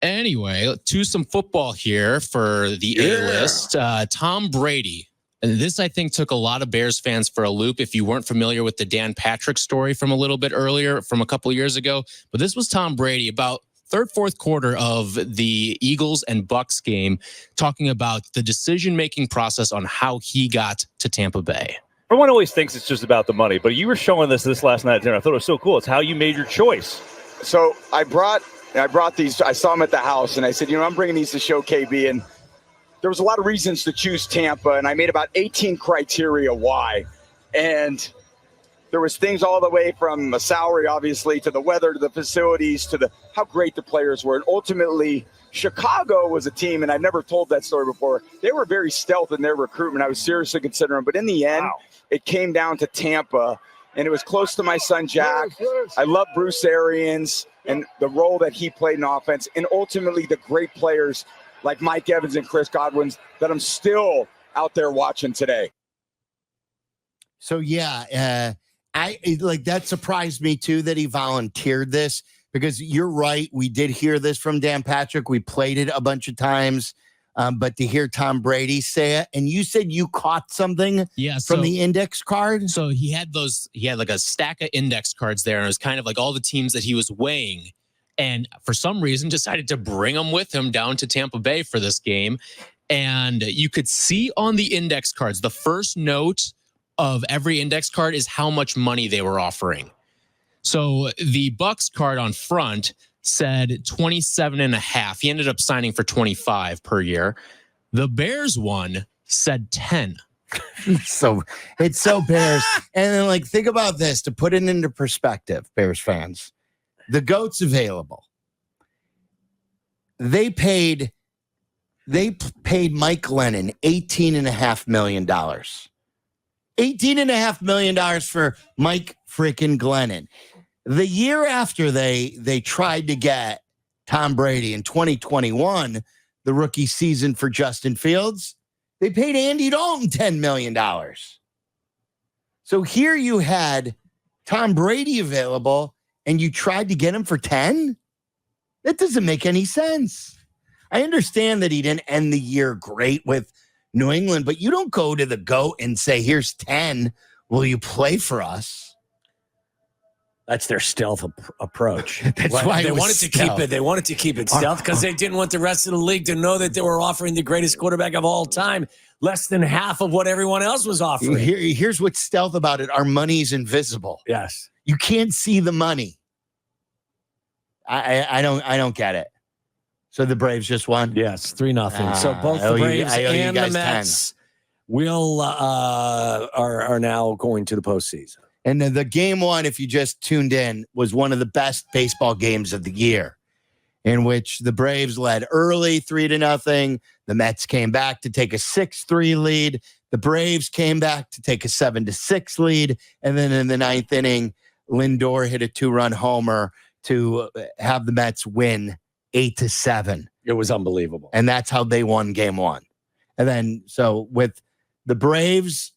Anyway, to some football here for the A-list. Tom Brady. And this, I think, took a lot of Bears fans for a loop if you weren't familiar with the Dan Patrick story from a little bit earlier, from a couple of years ago. But this was Tom Brady about third, fourth quarter of the Eagles and Bucs game, talking about the decision-making process on how he got to Tampa Bay. Everyone always thinks it's just about the money, but you were showing this last night at dinner. I thought it was so cool. It's how you made your choice. So I brought these. I saw them at the house, and I said, I'm bringing these to show KB. And there was a lot of reasons to choose Tampa, and I made about 18 criteria why. And there was things all the way from a salary, obviously, to the weather, to the facilities, to how great the players were. And ultimately, Chicago was a team, and I've never told that story before. They were very stealth in their recruitment. I was seriously considering, but in the end, It came down to Tampa, and it was close to my son, Jack. I love Bruce Arians and the role that he played in offense, and ultimately the great players like Mike Evans and Chris Godwin that I'm still out there watching today. So, yeah, that surprised me, too, that he volunteered this, because you're right. We did hear this from Dan Patrick. We played it a bunch of times. But to hear Tom Brady say it, and you said you caught something from the index card? So he had like a stack of index cards there, and it was kind of like all the teams that he was weighing. And for some reason decided to bring them with him down to Tampa Bay for this game. And you could see on the index cards, the first note of every index card is how much money they were offering. So the Bucs card on front said 27.5. He ended up signing for 25 per year. The Bears one said 10. So it's so Bears. And then, think about this to put it into perspective, Bears fans. The GOAT's available. They paid Mike Glennon $18.5 million. $18.5 million for Mike freaking Glennon. The year after they tried to get Tom Brady in 2021, the rookie season for Justin Fields, they paid Andy Dalton $10 million. So here you had Tom Brady available, and you tried to get him for 10? That doesn't make any sense. I understand that he didn't end the year great with New England, but you don't go to the GOAT and say, here's 10. Will you play for us? That's their stealth approach. That's why they wanted to keep it. They wanted to keep it stealth because they didn't want the rest of the league to know that they were offering the greatest quarterback of all time, less than half of what everyone else was offering. Here's what's stealth about it: our money's invisible. Yes, you can't see the money. I don't get it. So the Braves just won. Yes, 3-0. So both the Braves and the Mets are now going to the postseason. And the game one, if you just tuned in, was one of the best baseball games of the year, in which the Braves led early 3-0. The Mets came back to take a 6-3 lead. The Braves came back to take a 7-6 lead. And then in the ninth inning, Lindor hit a 2-run homer to have the Mets win 8-7. It was unbelievable. And that's how they won game one. And then, so with the Braves,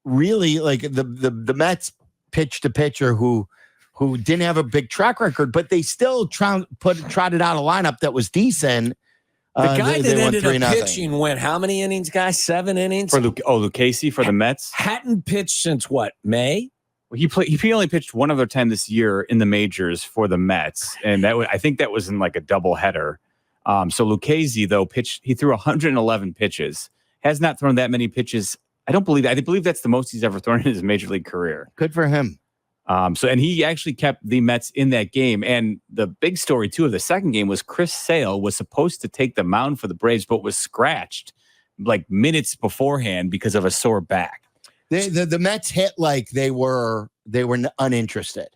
really, the Mets pitched a pitcher who didn't have a big track record, but they still trotted out a lineup that was decent. The guy that ended up pitching went how many innings, guys? 7 innings? For Lucchesi for the Mets? Hadn't pitched since what, May? Well, he only pitched one other time this year in the majors for the Mets, and I think that was in like a doubleheader. So Lucchesi, though, he threw 111 pitches. Has not thrown that many pitches. I believe that's the most he's ever thrown in his major league career. Good for him. And he actually kept the Mets in that game. And the big story, too, of the second game was Chris Sale was supposed to take the mound for the Braves, but was scratched like minutes beforehand because of a sore back. The Mets hit like they were uninterested,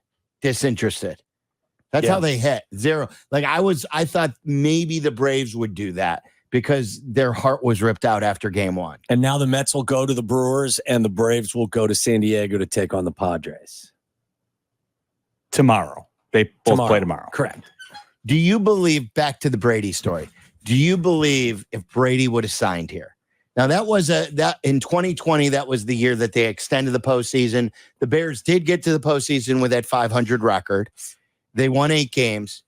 disinterested. That's how they hit. 0. I thought maybe the Braves would do that because their heart was ripped out after game one. And now the Mets will go to the Brewers and the Braves will go to San Diego to take on the Padres. Tomorrow. They both play tomorrow. Correct. Do you believe, back to the Brady story, do you believe if Brady would have signed here? Now, that in 2020, that was the year that they extended the postseason. The Bears did get to the postseason with that 500 record. They won 8 games.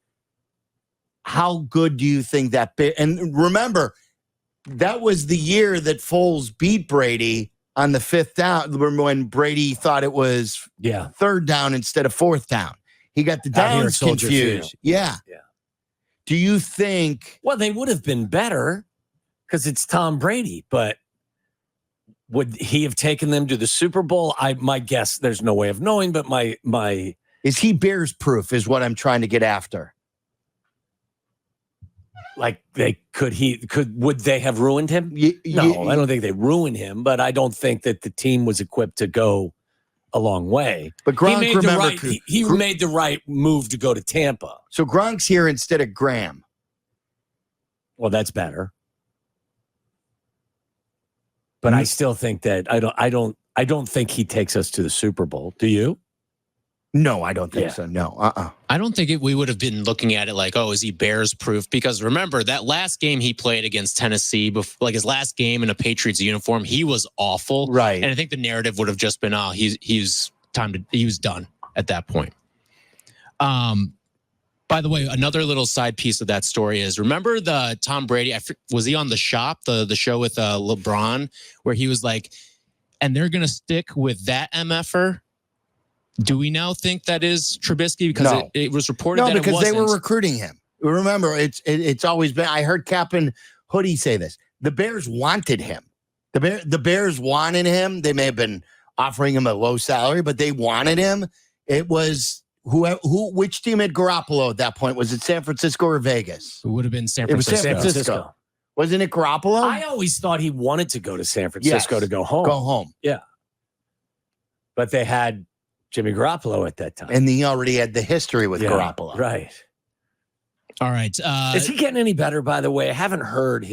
how good do you think that? And remember, that was the year that Foles beat Brady on the 5th down when Brady thought it was 3rd down instead of 4th down. He got the downs confused. Yeah. Do you think? Well, they would have been better because it's Tom Brady, but would he have taken them to the Super Bowl? My guess, there's no way of knowing, but my is he Bears proof is what I'm trying to get after. Like would they have ruined him? No, I don't think they ruined him, but I don't think that the team was equipped to go a long way. But Gronk, he made the right move to go to Tampa. So Gronk's here instead of Graham. Well, that's better. But I still think that I don't think he takes us to the Super Bowl. Do you? No, I don't think so. No, I don't think we would have been looking at it like, oh, is he Bears proof? Because remember that last game he played against Tennessee, like his last game in a Patriots uniform, he was awful. Right. And I think the narrative would have just been, oh, he was done at that point. By the way, another little side piece of that story is, remember the Tom Brady, was he on The Shop, the show with LeBron, where he was like, and they're going to stick with that MFer? Do we now think that is Trubisky? Because it was reported that it wasn't. No, because they were recruiting him. Remember, it's always been, I heard Captain Hoodie say this. The Bears wanted him. The Bears wanted him. They may have been offering him a low salary, but they wanted him. It was which team had Garoppolo at that point? Was it San Francisco or Vegas? It would have been San It was Francisco. San Francisco. Wasn't it Garoppolo? I always thought he wanted to go to San Francisco to go home. Go home. Yeah. But they had Jimmy Garoppolo at that time. And he already had the history with Garoppolo. Right. All right. Is he getting any better, by the way? I haven't heard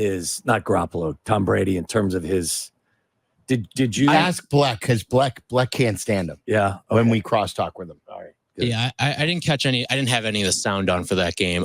not Garoppolo, Tom Brady, in terms of his. Did you ask Bleck? Because Bleck can't stand him. Yeah. When we crosstalk with him. All right. Yeah, I didn't catch any. I didn't have any of the sound on for that game.